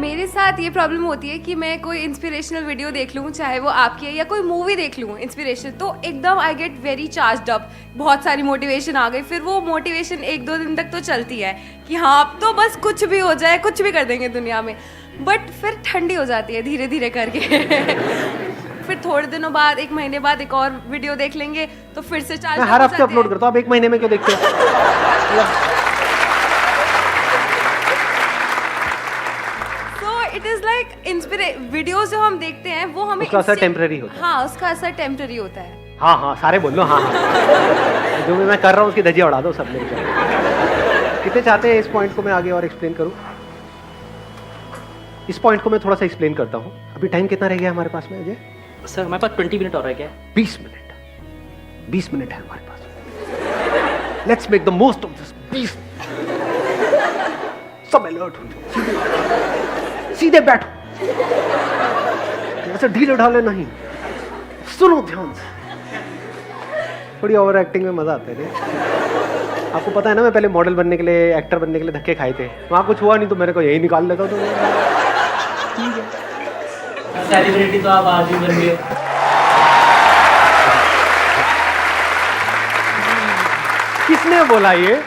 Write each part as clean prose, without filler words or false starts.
मेरे साथ ये प्रॉब्लम होती है कि मैं कोई इंस्पिरेशनल वीडियो देख लूँ, चाहे वो आपकी है या कोई मूवी देख लूँ इंस्पिरेशन, तो एकदम I get very charged up, बहुत सारी मोटिवेशन आ गई। फिर वो मोटिवेशन 1-2 दिन तक तो चलती है कि हाँ अब तो बस कुछ भी हो जाए, कुछ भी कर देंगे दुनिया में, बट फिर ठंडी हो जाती है धीरे धीरे करके। फिर थोड़े दिनों बाद, 1 महीने बाद एक और वीडियो देख लेंगे तो फिर से चार्ज। मैं हर हफ्ते अपलोड करता हूँ, आप 1 महीने में क्यों देखते हो? इट इज लाइक वीडियोस जो हम देखते हैं वो हमें उसका असर टेम्पररी होता है। हाँ, उसका असर टेम्पररी होता है। हाँ हाँ सारे बोल लो हाँ हाँ। जो भी मैं कर रहा हूँ उसकी धज्जियाँ उड़ा दो सब लोग। कितने चाहते हैं इस पॉइंट को मैं आगे और एक्सप्लेन करूँ? इस पॉइंट को मैं थोड़ा सा एक्सप्लेन करता हूँ। अभी टाइम कितना रह गया हमारे पास में अजय? सर हमारे पास 20 मिनट और है क्या? 20 मिनट। 20 मिनट है हमारे पास। Let's make the most of this 20। सब अलर्ट हो जाओ, सीधे बैठो, ऐसे ढीले ढाले नहीं, सुनो ध्यान से। थोड़ी ओवर एक्टिंग में मजा आता है। आपको पता है ना, मैं पहले मॉडल बनने के लिए, एक्टर बनने के लिए धक्के खाए थे, वहां कुछ हुआ नहीं तो मेरे को यही निकाल लेता। तो ठीक है, सेलिब्रिटी तो आप आज ही बन गए। किसने बोला ये?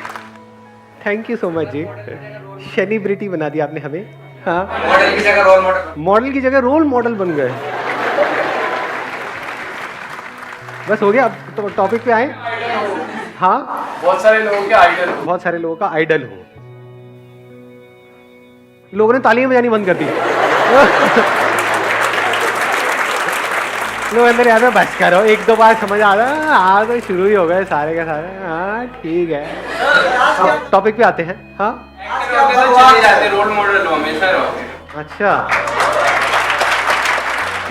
थैंक यू सो मच जी, सेलिब्रिटी बना दिया आपने हमें। हाँ, मॉडल की जगह रोल मॉडल, मॉडल की जगह रोल मॉडल बन गए। बस हो गया, अब तो टॉपिक पे आए। हाँ, बहुत सारे लोगों के आइडल हो। बहुत सारे लोगों का आइडल हो। लोगों ने तालियां बजानी बंद कर दी। लोग अंदर याद है, बस करो, 1-2 बार समझ आ रहा, हाँ तो शुरू ही हो गए सारे के सारे। हाँ ठीक है, अब टॉपिक पे आते हैं। हाँ चले जाते, रोल मॉडल हो हमेशा रहोगे। अच्छा,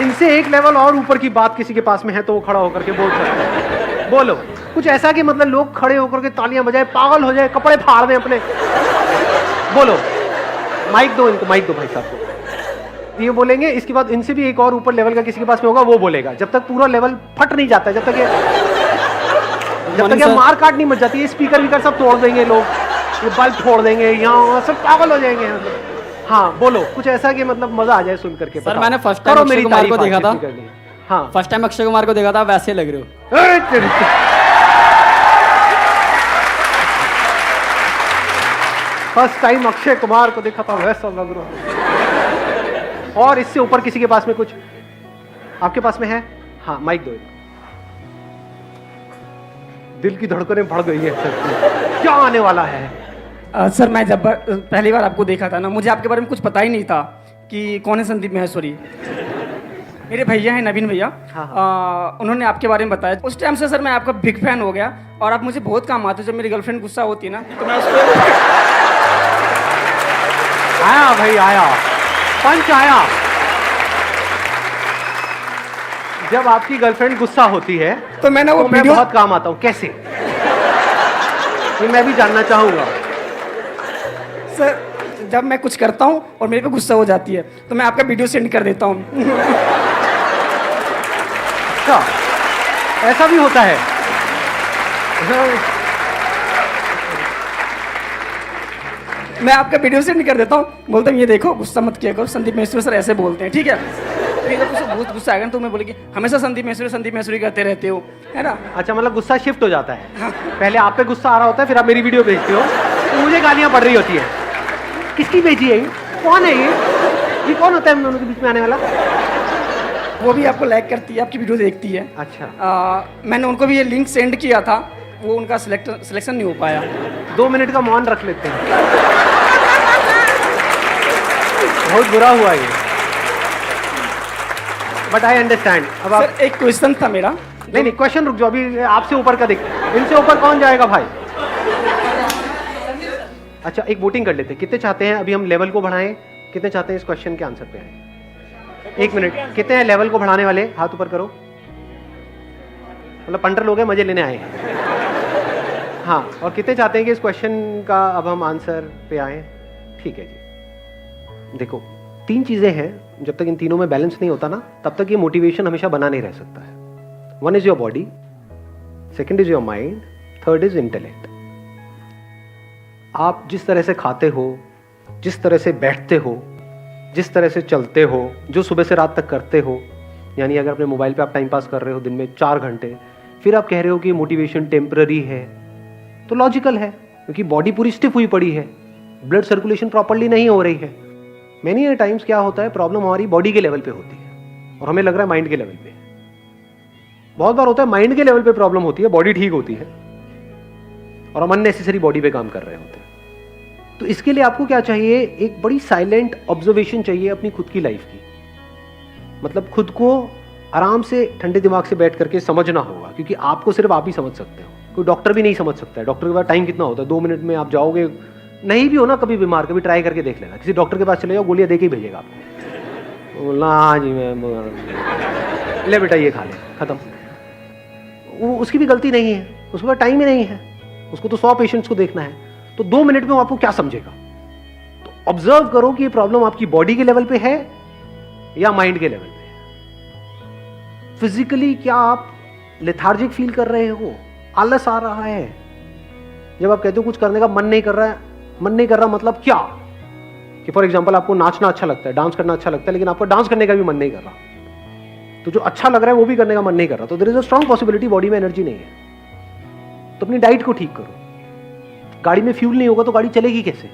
इनसे एक लेवल और ऊपर की बात किसी के पास में है तो वो खड़ा होकर के बोल सकता है। बोलो कुछ ऐसा कि मतलब लोग खड़े होकर के तालियां बजाए, पागल हो जाए, कपड़े फाड़ दें अपने। बोलो, माइक दो इनको, माइक दो भाई साहब को। ये बोलेंगे, इसके बाद इनसे भी एक और ऊपर लेवल का किसी के पास में होगा, वो बोलेगा। जब तक पूरा लेवल फट नहीं जाता, जब तक ये मार काट नहीं मच जाती है, स्पीकर वीकर सब तोड़ देंगे लोग, ये बल्ब फोड़ देंगे, यहाँ सब पागल हो जाएंगे। हाँ बोलो कुछ ऐसा कि मतलब मजा आ जाए सुन करके। सर मैंने फर्स्ट टाइम अक्षय कुमार को देखा था। हाँ, फर्स्ट टाइम अक्षय कुमार को देखा था, वैसे लग रहे हो। फर्स्ट टाइम अक्षय कुमार को देखा था, वैसा लग रहा। और इससे ऊपर किसी के पास में कुछ आपके पास में है? हाँ माइक दो। दिल की धड़कनें बढ़ गई है सर, क्या आने वाला है? सर मैं जब पहली बार आपको देखा था ना, मुझे आपके बारे में कुछ पता ही नहीं था कि कौन है संदीप माहेश्वरी। मेरे भैया हैं नवीन भैया, हाँ। उन्होंने आपके बारे में बताया। उस टाइम से सर मैं आपका बिग फैन हो गया और आप मुझे बहुत काम आते। जब मेरी गर्लफ्रेंड गुस्सा होती है ना तो मैं उसको आया भाई, आया पंच आया। जब आपकी गर्लफ्रेंड गुस्सा होती है तो मैं ना वो तो मैं बहुत काम आता हूँ। कैसे? ये मैं भी जानना चाहूंगा। सर जब मैं कुछ करता हूँ और मेरे पे गुस्सा हो जाती है तो मैं आपका वीडियो सेंड कर देता हूँ। अच्छा, ऐसा भी होता है? मैं आपका वीडियो सेंड कर देता हूँ, बोलता हूँ ये देखो गुस्सा मत किया करो, संदीप माहेश्वरी सर ऐसे बोलते हैं, ठीक है? फिर जब उसे बहुत गुस्सा आएगा तो मैं बोलेगी हमेशा संदीप माहेश्वरी करते रहते हो, है ना? अच्छा, मतलब गुस्सा शिफ्ट हो जाता है। पहले आप पे गुस्सा आ रहा होता है, फिर आप मेरी वीडियो भेजते हो तो मुझे गालियां पड़ रही होती है। किसकी भेजी है ये? कौन है ये कौन होता है हम दोनों के बीच में आने वाला? वो भी आपको लाइक करती है, आपकी वीडियो देखती है। अच्छा, मैंने उनको भी ये लिंक सेंड किया था, वो उनका सिलेक्शन नहीं हो पाया। 2 मिनट का मौन रख लेते हैं। बहुत बुरा हुआ ये, बट आई अंडरस्टैंड। अब आप सर एक क्वेश्चन था मेरा। नहीं क्वेश्चन रुक जाओ, अभी आपसे ऊपर का देख, इनसे ऊपर कौन जाएगा भाई? अच्छा, एक वोटिंग कर लेते हैं। कितने चाहते हैं अभी हम लेवल को बढ़ाएं? कितने चाहते हैं इस क्वेश्चन के आंसर पे आए? 1 मिनट, कितने हैं लेवल को बढ़ाने वाले? हाथ ऊपर करो। मतलब 15 लोग हैं, मजे लेने आए हैं। हाँ, और कितने चाहते हैं कि इस क्वेश्चन का अब हम आंसर पे आए? ठीक है जी। देखो 3 चीजें हैं, जब तक इन तीनों में बैलेंस नहीं होता ना, तब तक ये मोटिवेशन हमेशा बना नहीं रह सकता है। 1 is your body, 2nd is your mind, 3rd is intellect. आप जिस तरह से खाते हो, जिस तरह से बैठते हो, जिस तरह से चलते हो, जो सुबह से रात तक करते हो, यानी अगर अपने मोबाइल पे आप टाइम पास कर रहे हो दिन में 4 घंटे, फिर आप कह रहे हो कि मोटिवेशन टेम्पररी है, तो लॉजिकल है क्योंकि बॉडी पूरी स्टिफ हुई पड़ी है, ब्लड सर्कुलेशन प्रॉपर्ली नहीं हो रही है। मैनी टाइम्स क्या होता है, प्रॉब्लम हमारी बॉडी के लेवल पे होती है और हमें लग रहा है माइंड के लेवल पे। बहुत बार होता है माइंड के लेवल पे प्रॉब्लम होती है, बॉडी ठीक होती है और हम अननेसेसरी बॉडी पे काम कर रहे होते हैं। तो इसके लिए आपको क्या चाहिए, एक बड़ी साइलेंट ऑब्जर्वेशन चाहिए अपनी खुद की लाइफ की। मतलब खुद को आराम से ठंडे दिमाग से बैठ करके समझना होगा, क्योंकि आपको सिर्फ आप ही समझ सकते हो, कोई डॉक्टर भी नहीं समझ सकता है। डॉक्टर के पास टाइम कितना होता है, 2 मिनट में आप जाओगे, नहीं भी हो ना कभी बीमार, कभी ट्राई करके देख लेना, किसी डॉक्टर के पास चले जाओ, गोलियां दे के ही भेजेगा आपको, बोलना हाँ जी मैं ले बेटा ये खा ले, खत्म। वो उसकी भी गलती नहीं है, उसके पास टाइम ही नहीं है, उसको तो 100 पेशेंट्स को देखना है, तो 2 मिनट में वो आपको क्या समझेगा। तो ऑब्जर्व करो कि ये प्रॉब्लम आपकी बॉडी के लेवल पे है या माइंड के लेवल पे है। फिजिकली क्या आप लेथार्जिक फील कर रहे हो, आलस आ रहा है, जब आप कहते हो कुछ करने का मन नहीं कर रहा है, मन नहीं कर रहा मतलब क्या, कि फॉर एग्जांपल आपको नाचना अच्छा लगता है, डांस करना अच्छा लगता है, लेकिन आपको डांस करने का भी मन नहीं कर रहा, तो जो अच्छा लग रहा है वो भी करने का मन नहीं कर रहा, तो there is a strong possibility body में एनर्जी नहीं है। तो अपनी डाइट को ठीक करो। गाड़ी में फ्यूल नहीं होगा तो गाड़ी चलेगी कैसे।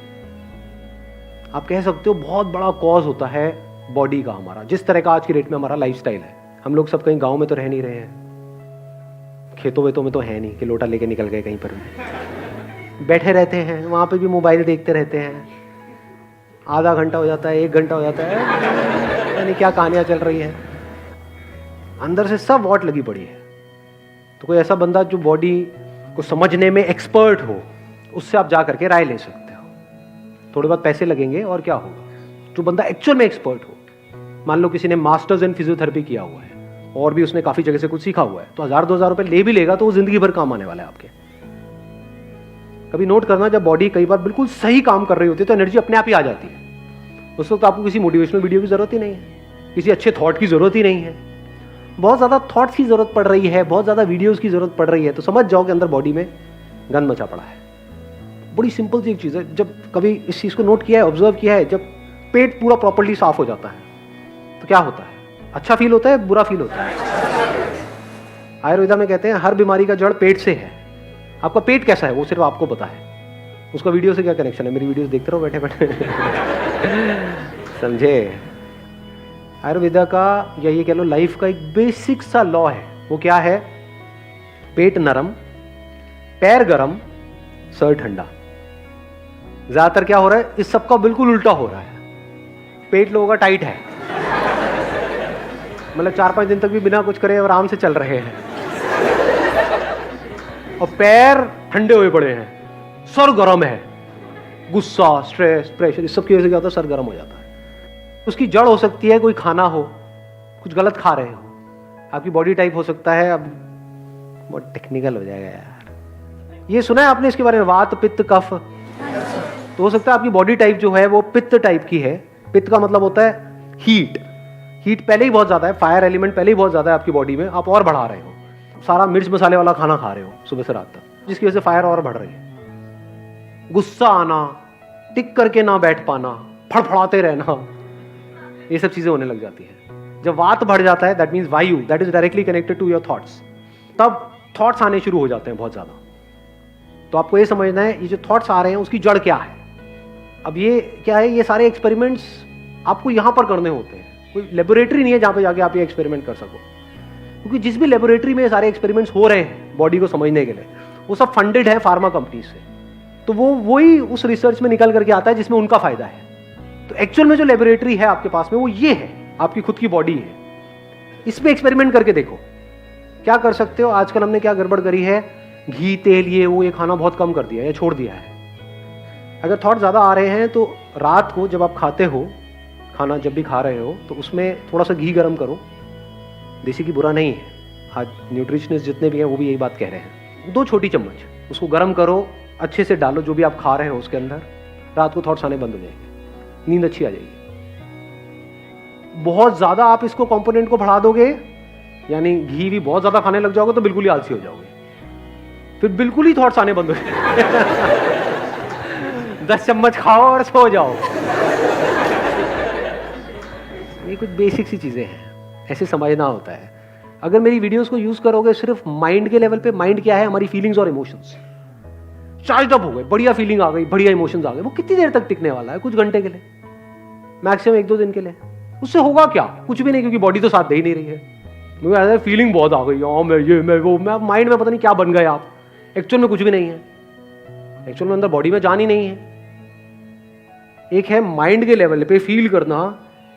आप कह सकते हो बहुत बड़ा कॉज होता है बॉडी का हमारा, जिस तरह का आज की डेट में हमारा लाइफस्टाइल है। हम लोग सब कहीं गांव में तो रह नहीं रहे हैं, खेतों वेतों में तो है नहीं कि लोटा लेके निकल गए कहीं पर भी, बैठे रहते हैं, वहां पे भी मोबाइल देखते रहते हैं, आधा घंटा हो जाता है, 1 घंटा हो जाता है, यानी क्या कहानियां चल रही है, अंदर से सब वॉट लगी पड़ी है। तो कोई ऐसा बंदा जो बॉडी को समझने में एक्सपर्ट हो, उससे आप जा करके राय ले सकते हो। थोड़े बहुत पैसे लगेंगे और क्या होगा। जो बंदा एक्चुअल में एक्सपर्ट हो, मान लो किसी ने मास्टर्स इन फिजियोथेरेपी किया हुआ है और भी उसने काफी जगह से कुछ सीखा हुआ है, तो 1000-2000 रुपए ले भी लेगा तो वो जिंदगी भर काम आने वाला है आपके। कभी नोट करना, जब बॉडी कई बार बिल्कुल सही काम कर रही होती है तो एनर्जी अपने आप ही आ जाती है। उस वक्त आपको किसी मोटिवेशनल वीडियो की जरूरत ही नहीं है, किसी अच्छे थॉट की जरूरत ही नहीं है। बहुत ज्यादा थॉट्स की जरूरत पड़ रही है, बहुत ज्यादा वीडियोस की जरूरत पड़ रही है, तो समझ जाओ कि अंदर बॉडी में गंद मचा पड़ा है। बड़ी सिंपल सी एक चीज है, जब कभी इस चीज को नोट किया है, ऑब्जर्व किया है, जब पेट पूरा प्रॉपर्ली साफ हो जाता है तो क्या होता है, अच्छा फील होता है, बुरा फील होता है। आयुर्वेदा में कहते हैं हर बीमारी का जड़ पेट से है। आपका पेट कैसा है वो सिर्फ आपको पता है, उसका वीडियो से क्या कनेक्शन है। मेरी वीडियोस देखते रहो बैठे बैठे समझे। आयुर्वेदा का या ये कह लो लाइफ का एक बेसिक सा लॉ है, वो क्या है, पेट नरम, पैर गरम, सर ठंडा। ज्यादातर क्या हो रहा है, इस सबका बिल्कुल उल्टा हो रहा है। पेट लोगों का टाइट है, मतलब 4-5 दिन तक भी बिना कुछ करे आराम से चल रहे हैं, और पैर ठंडे हुए पड़े हैं, सर गर्म है, गुस्सा, स्ट्रेस, प्रेशर, इस सब की वजह से क्या होता है, सर गर्म हो जाता है। उसकी जड़ हो सकती है कोई खाना हो, कुछ गलत खा रहे हो, आपकी बॉडी टाइप हो सकता है, अब बहुत टेक्निकल हो जाएगा यार, ये सुना है आपने इसके बारे में, वात पित्त कफ। तो हो सकता है आपकी बॉडी टाइप जो है वो पित्त टाइप की है। पित्त का मतलब होता है हीट, हीट पहले ही बहुत ज्यादा है, फायर एलिमेंट पहले ही बहुत ज्यादा है आपकी बॉडी में, आप और बढ़ा रहे हो, सारा मिर्च मसाले वाला खाना खा रहे हो सुबह से रात तक, जिसकी वजह से फायर और बढ़ रही है। गुस्सा आना, टिक करके ना बैठ पाना, फड़फड़ाते रहना, ये सब चीजें होने लग जाती है। जब वात बढ़ जाता है, दैट मींस वायु, that is directly connected to your thoughts, तब थॉट्स आने शुरू हो जाते हैं बहुत ज्यादा। तो आपको ये समझना है ये जो थॉट्स आ रहे हैं उसकी जड़ क्या है। अब ये क्या है, ये सारे एक्सपेरिमेंट्स आपको यहां पर करने होते हैं, कोई लेबोरेटरी नहीं है जहां पे जाके आप ये एक्सपेरिमेंट कर सको, क्योंकि जिस भी लेबोरेटरी में ये सारे एक्सपेरिमेंट्स हो रहे हैं बॉडी को समझने के लिए, वो सब फंडेड है फार्मा कंपनी से, तो वो वही उस रिसर्च में निकल करके आता है जिसमें उनका फायदा है। तो एक्चुअल में जो लेबोरेटरी है आपके पास में वो ये है, आपकी खुद की बॉडी है, इसमें एक्सपेरिमेंट करके देखो क्या कर सकते हो। आजकल हमने क्या गड़बड़ करी है, घी तेल ये खाना बहुत कम कर दिया है या छोड़ दिया है। अगर थॉट ज्यादा आ रहे हैं तो रात को जब आप खाते हो, खाना जब भी खा रहे हो, तो उसमें थोड़ा सा घी गर्म करो, देसी घी बुरा नहीं है, आज न्यूट्रिशनिस्ट जितने भी हैं वो भी यही बात कह रहे हैं, 2 छोटी चम्मच उसको गर्म करो, अच्छे से डालो जो भी आप खा रहे हो उसके अंदर, रात को थॉट्स आने बंद हो जाएंगे, नींद अच्छी आ जाएगी। बहुत ज्यादा आप इसको कंपोनेंट को बढ़ा दोगे, यानी घी भी बहुत ज्यादा खाने लग जाओगे तो बिल्कुल ही आलसी हो जाओगे, फिर बिल्कुल ही थॉट्स आने बंद हो जाएंगे 10 चम्मच खाओ और सो जाओ। ये कुछ बेसिक सी चीज़ें हैं, ऐसे समझना होता है। अगर मेरी वीडियोस को यूज़ करोगे सिर्फ माइंड के लेवल पे, माइंड क्या है, हमारी फीलिंग्स और इमोशंस, चार्ज अप हो गए, बढ़िया फीलिंग आ गई, बढ़िया इमोशंस आ गए, वो कितनी देर तक टिकने वाला है? कुछ घंटे के लिए, मैक्सिमम 1-2 दिन के लिए। उससे होगा क्या? कुछ भी नहीं, क्योंकि बॉडी तो साथ दे ही नहीं रही है। मुझे ऐसा फीलिंग बहुत आ गई, हाँ मैं ये मैं वो, मैं माइंड में पता नहीं क्या बन गए आप। एक्चुअल में कुछ भी नहीं है, एक्चुअल में अंदर बॉडी में जान ही नहीं है। एक है माइंड के लेवल पे फील करना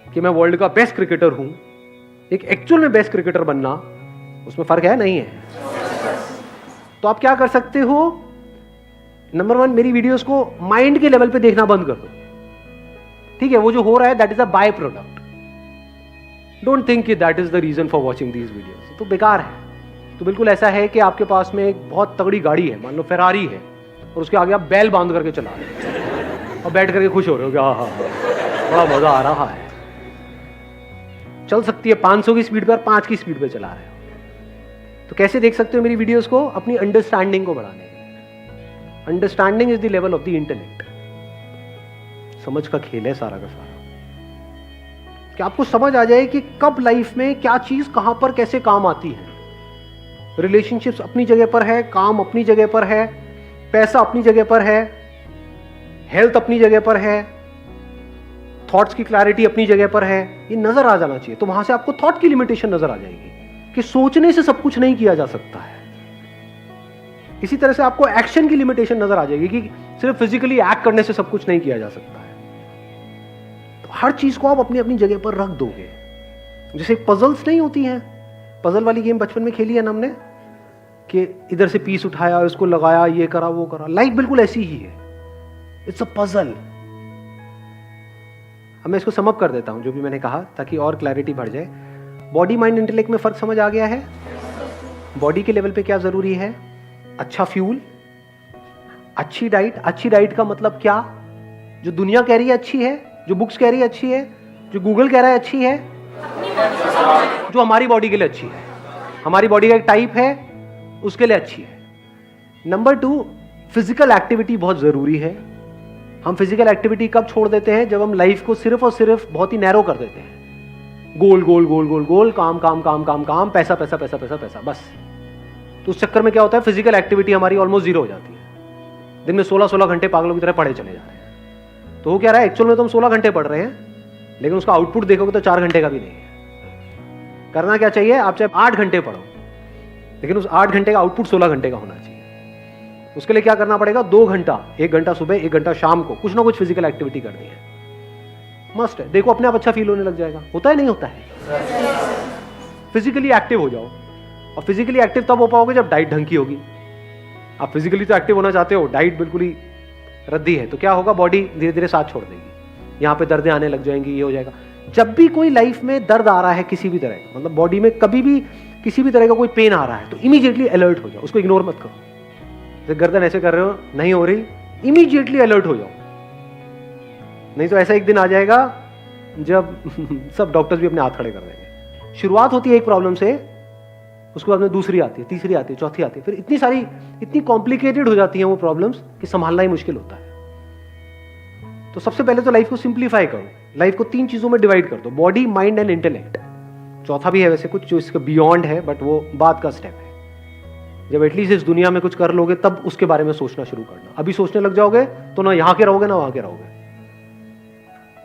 कि मैं वर्ल्ड का बेस्ट क्रिकेटर हूं, एक एक्चुअल में बेस्ट क्रिकेटर बनना, उसमें फर्क है नहीं है। तो आप क्या कर सकते हो? नंबर 1, मेरी वीडियोस को माइंड के लेवल पे देखना बंद कर दो। ठीक है, वो जो हो रहा है that is a byproduct. Don't think कि that is the reason for watching these videos. तो बेकार है। तो बिल्कुल ऐसा है कि आपके पास में एक बहुत तगड़ी गाड़ी है, मान लो फेरारी है, और उसके आगे आप बैल बांध करके चला रहे हो और बैठ करके खुश हो रहे हो कि हाँ हाँ बड़ा मजा आ रहा है। चल सकती है 500 की स्पीड पर, 5 की स्पीड पर चला रहे हो। तो कैसे देख सकते हो मेरी वीडियोस को? अपनी अंडरस्टैंडिंग को बढ़ाने के लिए। Understanding is the level of the intellect. समझ का खेल है सारा का सारा, कि आपको समझ आ जाए कि कब लाइफ में क्या चीज कहां पर कैसे काम आती है। रिलेशनशिप्स अपनी जगह पर है, काम अपनी जगह पर है, पैसा अपनी जगह पर है, हेल्थ अपनी जगह पर है, थॉट्स की क्लैरिटी अपनी जगह पर है। ये नजर आ जाना चाहिए। तो वहां से आपको थॉट की लिमिटेशन नजर आ जाएगी कि सोचने से सब कुछ नहीं किया जा सकता है। इसी तरह से आपको एक्शन की लिमिटेशन नजर आ जाएगी कि सिर्फ फिजिकली एक्ट करने से सब कुछ नहीं किया जा सकता है। तो हर चीज को आप अपनी अपनी जगह पर रख दोगे। जैसे पजल्स नहीं होती हैं, पजल वाली गेम बचपन में खेली है ना हमने, कि इधर से पीस उठाया, इसको लगाया, ये करा वो करा। लाइफ बिल्कुल ऐसी ही है, इट्स अ पजल। अब मैं इसको समअप कर देता हूं जो भी मैंने कहा, ताकि और क्लैरिटी बढ़ जाए। बॉडी माइंड इंटेलेक्ट में फर्क समझ आ गया है? बॉडी के लेवल पे क्या जरूरी है? अच्छा फ्यूल, अच्छी डाइट। अच्छी डाइट का मतलब क्या? जो दुनिया कह रही है अच्छी है, जो बुक्स कह रही है अच्छी है, जो गूगल कह रहा है अच्छी है, जो हमारी बॉडी के लिए अच्छी है। हमारी बॉडी का एक टाइप है, उसके लिए अच्छी है। नंबर 2, फिजिकल एक्टिविटी बहुत जरूरी है। हम फिजिकल एक्टिविटी कब छोड़ देते हैं? जब हम लाइफ को सिर्फ और सिर्फ बहुत ही नैरो कर देते हैं। गोल गोल गोल गोल गोल, काम काम काम काम काम, पैसा पैसा पैसा पैसा पैसा, बस। तो उस चक्कर में क्या होता है? फिजिकल एक्टिविटी हमारी ऑलमोस्ट जीरो हो जाती है। दिन में 16-16 घंटे पागलों की तरह पढ़े चले जा रहे हैं। तो वो क्या रहा है? एक्चुअल में तो हम 16 घंटे पढ़ रहे हैं, लेकिन उसका आउटपुट देखोगे तो 4 घंटे का भी नहीं है। करना क्या चाहिए? आप चाहे 8 घंटे पढ़ो, लेकिन उस 8 घंटे का आउटपुट 16 घंटे का होना चाहिए। उसके लिए क्या करना पड़ेगा? 2 घंटा, 1 घंटा सुबह, 1 घंटा शाम को कुछ ना कुछ फिजिकल एक्टिविटी करनी है, मस्ट है। देखो अपने आप अच्छा फील होने लग जाएगा। होता है नहीं होता है? फिजिकली एक्टिव हो जाओ। और फिजिकली एक्टिव तब हो पाओगे जब डाइट ढंग की होगी। आप फिजिकली तो एक्टिव होना चाहते हो, डाइट बिल्कुल ही रद्दी है, तो क्या होगा? बॉडी धीरे धीरे साथ छोड़ देगी, यहाँ पे दर्दें आने लग जाएंगी, ये हो जाएगा। जब भी कोई लाइफ में दर्द आ रहा है किसी भी तरह का, मतलब बॉडी में कभी भी किसी भी तरह का कोई पेन आ रहा है, तो इमीडिएटली अलर्ट हो जाओ, उसको इग्नोर मत करो। जैसे गर्दन ऐसे कर रहे हो, नहीं हो रही, इमीडिएटली अलर्ट हो जाओ। नहीं तो ऐसा एक दिन आ जाएगा जब सब डॉक्टर्स भी अपने हाथ खड़े कर देंगे। शुरुआत होती है एक प्रॉब्लम से, उसके बाद में दूसरी आती है, तीसरी आती है, चौथी आती है, फिर इतनी सारी, इतनी कॉम्प्लिकेटेड हो जाती हैं वो प्रॉब्लम्स कि संभालना ही मुश्किल होता है। तो सबसे पहले तो लाइफ को सिंप्लीफाई करो, लाइफ को 3 चीजों में डिवाइड कर दो, बॉडी, माइंड एंड इंटेलेक्ट। चौथा भी है वैसे कुछ जो इसका बियॉन्ड है, बट वो बाद का स्टेप है। जब एटलीस्ट इस दुनिया में कुछ कर लोगे तब उसके बारे में सोचना शुरू करना। अभी सोचने लग जाओगे तो ना यहाँ के रहोगे ना वहां के रहोगे।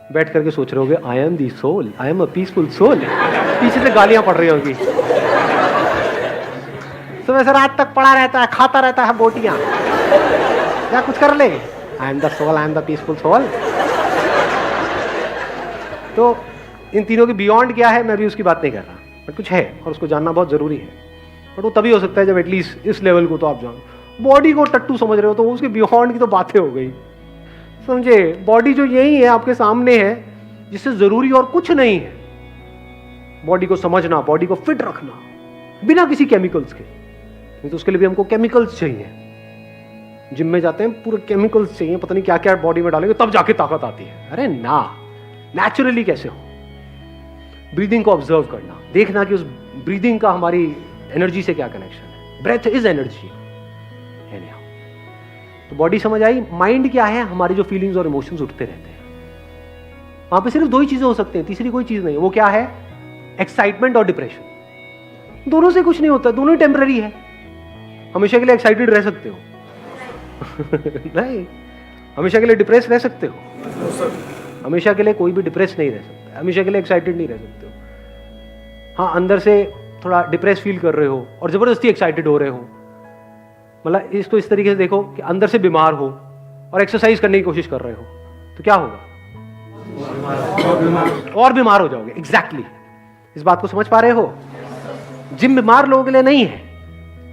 बैठ करके सोच रहे होगे I am the soul, I am a peaceful soul, पीछे से गालियां पड़ रही होगी। सुबह से रात तक पड़ा रहता है, खाता रहता है बोटियां, या कुछ कर ले, I am the soul, I am the peaceful soul. तो इन तीनों के बियॉन्ड क्या है मैं भी उसकी बात नहीं कर रहा, बट कुछ है और उसको जानना बहुत जरूरी है। बट वो तभी हो सकता है जब एटलीस्ट इस लेवल को तो आप जानो। बॉडी को टट्टू समझ रहे हो तो उसके बियॉन्ड की तो बातें हो गई, समझे? बॉडी जो यही है आपके सामने है, जिससे जरूरी और कुछ नहीं है। बॉडी को समझना, बॉडी को फिट रखना बिना किसी केमिकल्स के। नहीं तो उसके लिए भी हमको केमिकल्स चाहिए। जिम में जाते हैं पूरे केमिकल्स चाहिए, पता नहीं क्या क्या बॉडी में डालेंगे तब जाके ताकत आती है। अरे ना, नेचुरली कैसे हो? ब्रीदिंग को ऑब्जर्व करना, देखना कि उस ब्रीदिंग का हमारी एनर्जी से क्या कनेक्शन है। Breath is energy. तो बॉडी समझ आई। माइंड क्या है? हमारी जो फीलिंग्स और इमोशंस उठते रहते हैं, वहां पे सिर्फ दो ही चीजें हो सकती हैं, तीसरी कोई चीज नहीं है। वो क्या है? एक्साइटमेंट और डिप्रेशन। दोनों से कुछ नहीं होता, दोनों ही टेम्पररी है। हमेशा के लिए एक्साइटेड रह सकते हो नहीं, हमेशा के लिए डिप्रेस रह सकते हो? हमेशा के लिए कोई भी डिप्रेस नहीं रह सकता, हमेशा के लिए एक्साइटेड नहीं रह सकते हो। हाँ, अंदर से थोड़ा डिप्रेस फील कर रहे हो और जबरदस्ती एक्साइटेड हो रहे हो। मतलब इसको इस तरीके से देखो कि अंदर से बीमार हो और एक्सरसाइज करने की कोशिश कर रहे हो, तो क्या होगा? और बीमार हो जाओगे। एग्जैक्टली इस बात को समझ पा रहे हो? जिम बीमार लोगों के लिए नहीं है,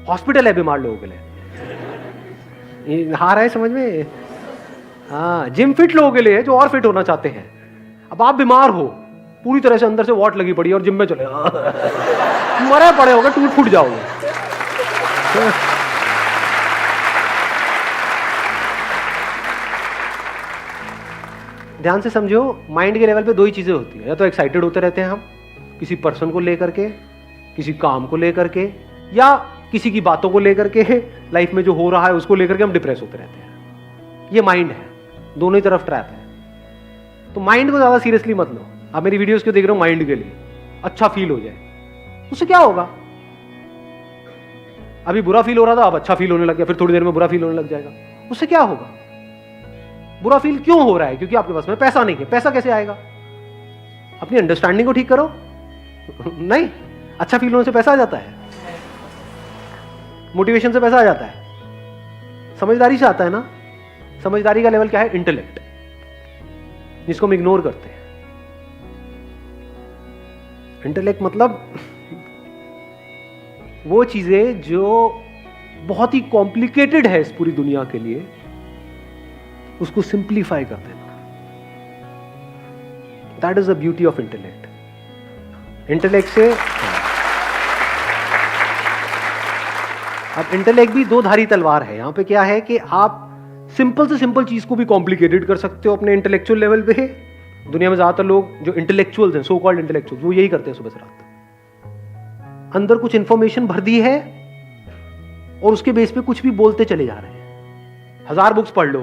हॉस्पिटल है बीमार लोगों के लिए। ये आ रहा है समझ में? हाँ, जिम फिट लोगों के लिए है जो और फिट होना चाहते हैं। अब आप बीमार हो, पूरी तरह से अंदर से वाट लगी पड़ी है और जिम में चले मरे पड़े होगे, टूट फूट जाओगे। ध्यान से समझो, माइंड के लेवल पे दो ही चीजें होती है, या तो एक्साइटेड होते रहते हैं हम किसी पर्सन को लेकर के, किसी काम को लेकर के, या किसी की बातों को लेकर के, लाइफ में जो हो रहा है उसको लेकर के हम डिप्रेस होते रहते हैं। ये माइंड है, दोनों ही तरफ ट्रैप है। तो माइंड को ज्यादा सीरियसली मत लो। आप मेरी वीडियोस क्यों देख रहे हो? माइंड के लिए अच्छा फील हो जाए, उससे क्या होगा? अभी बुरा फील हो रहा था, अब अच्छा फील होने लग गया, फिर थोड़ी देर में बुरा फील होने लग जाएगा, उससे क्या होगा? बुरा फील क्यों हो रहा है? क्योंकि आपके पास में पैसा नहीं है। पैसा कैसे आएगा? अपनी अंडरस्टैंडिंग को ठीक करो नहीं, अच्छा फील होने से पैसा आ जाता है, मोटिवेशन से पैसा आ जाता है, समझदारी से आता है ना। समझदारी का लेवल क्या है? इंटेलेक्ट, जिसको हम इग्नोर करते हैं। इंटेलेक्ट मतलब वो चीजें जो बहुत ही कॉम्प्लिकेटेड है इस पूरी दुनिया के लिए, उसको सिंप्लीफाई कर देना। That is the beauty of intellect. Intellect से अब इंटेलेक्ट भी दो धारी तलवार है। यहां पे क्या है कि आप सिंपल से सिंपल चीज को भी कॉम्प्लिकेटेड कर सकते हो अपने इंटेलेक्चुअल लेवल पे। दुनिया में ज्यादातर लोग जो इंटेलेक्चुअल्स हैं, सो कॉल्ड इंटेलेक्चुअल्स, वो यही करते हैं सुबह से रात। अंदर कुछ इंफॉर्मेशन भर दी है और उसके बेस पे कुछ भी बोलते चले जा रहे हैं। 1000 बुक्स पढ़ लो,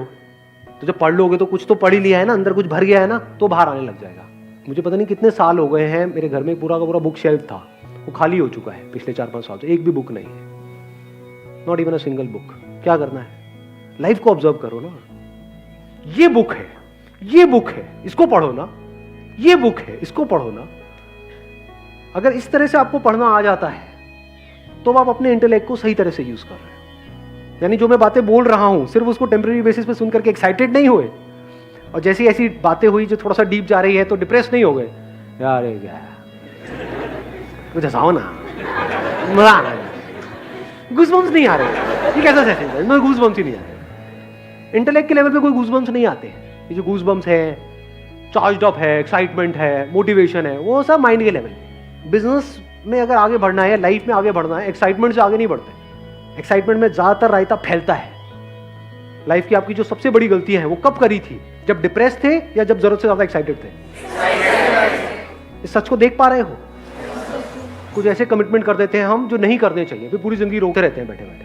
तो जब पढ़ लोगे तो कुछ तो पढ़ ही लिया है ना, अंदर कुछ भर गया है ना, तो बाहर आने लग जाएगा। मुझे पता नहीं कितने साल हो गए हैं, मेरे घर में पूरा का पूरा बुक शेल्फ था, वो खाली हो चुका है पिछले 4-5 साल से। एक भी बुक नहीं है, not even a single book. क्या करना है? लाइफ को ऑब्जर्व करो ना। ये बुक है, ये बुक है, इसको पढ़ो ना। ये बुक है, इसको पढ़ो ना। अगर इस तरह से आपको पढ़ना आ जाता है तो आप अपने इंटेलेक्ट को सही तरह से यूज कर रहे हो। यानी जो मैं बातें बोल रहा हूं, सिर्फ उसको टेम्परेरी बेसिस पे सुन करके एक्साइटेड नहीं हुए, और जैसी ऐसी बातें हुई जो थोड़ा सा डीप जा रही है तो डिप्रेस नहीं हो गए। यार कुछ हंसाओ ना, मजा आ रहा है, गूज़बम्स नहीं आ रहे। ये कैसा सेशन है? इसमें गूज़बम्स ही नहीं आ रहे। इंटेलेक्ट के लेवल पे कोई गूज़बम्स नहीं आते। ये जो गूज़बम्स है, चार्ज्ड अप है, एक्साइटमेंट है, मोटिवेशन है, वो सब माइंड के लेवल पे। बिजनेस में अगर आगे बढ़ना है, लाइफ में आगे बढ़ना है, एक्साइटमेंट से आगे नहीं बढ़ते। एक्साइटमेंट में ज्यादातर रायता फैलता है। लाइफ की आपकी जो सबसे बड़ी गलतियां हैं वो कब करी थी? जब डिप्रेस थे या जब जरूरत से ज्यादा एक्साइटेड थे? इस सच को देख पा रहे हो? कुछ ऐसे कमिटमेंट कर देते हैं हम जो नहीं करने चाहिए, फिर पूरी जिंदगी रोकते रहते हैं बैठे बैठे।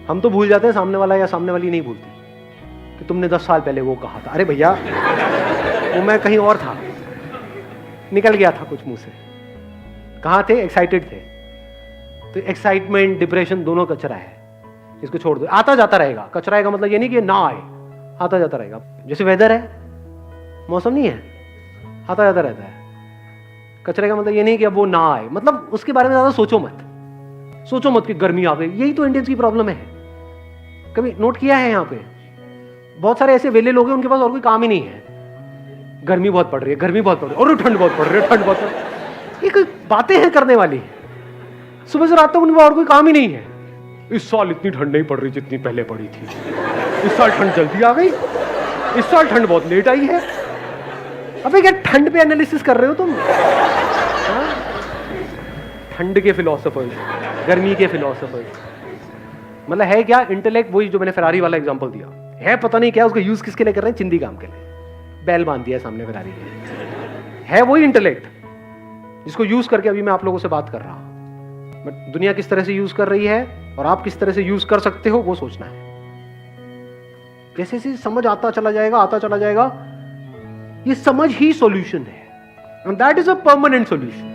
हम तो भूल जाते हैं, सामने वाला या सामने वाली नहीं भूलते कि तुमने 10 साल पहले वो कहा था। अरे भैया, वो मैं कहीं और था, निकल गया था कुछ मुंह से। कहाँ थे? एक्साइटेड थे। तो एक्साइटमेंट, डिप्रेशन दोनों कचरा है, इसको छोड़ दो। आता जाता रहेगा। कचरा का मतलब ये नहीं कि ना आए, आता जाता रहेगा। जैसे वेदर है, मौसम नहीं है, आता जाता रहता है। कचरे का मतलब ये नहीं कि अब वो ना आए, मतलब उसके बारे में ज्यादा सोचो मत। सोचो मत कि गर्मी आ गई। यही तो इंडियंस की प्रॉब्लम है। कभी नोट किया है? यहाँ पे बहुत सारे ऐसे वेले लोग हैं, उनके पास और कोई काम ही नहीं है। गर्मी बहुत पड़ रही है, गर्मी बहुत पड़ रही है, और ठंड बहुत पड़ रही है, ठंड बहुत पड़ रही है। ये कोई बातें हैं करने वाली? सुबह से रात तक उनके पास और कोई काम ही नहीं है। इस साल इतनी ठंड नहीं पड़ रही जितनी पहले पड़ी थी। इस साल ठंड जल्दी आ गई, इस साल ठंड बहुत लेट आई है। अबे क्या ठंड पे एनालिसिस कर रहे हो तुम? ठंड के फिलोसोफर्स, गर्मी के फिलोसोफर्स। मतलब है क्या? इंटेलेक्ट वही जो मैंने फेरारी वाला एग्जांपल दिया है, पता नहीं क्या उसका यूज किसके लिए कर रहे हैं? चिंदी काम के लिए। बैल बांध दिया सामने फेरारी के। है वही इंटेलेक्ट जिसको यूज करके अभी मैं आप लोगों से बात कर रहा हूं। बट दुनिया किस तरह से यूज कर रही है और आप किस तरह से यूज कर सकते हो, वो सोचना है। जैसे जैसे समझ आता चला जाएगा, ये समझ ही सॉल्यूशन है, and that is a permanent solution.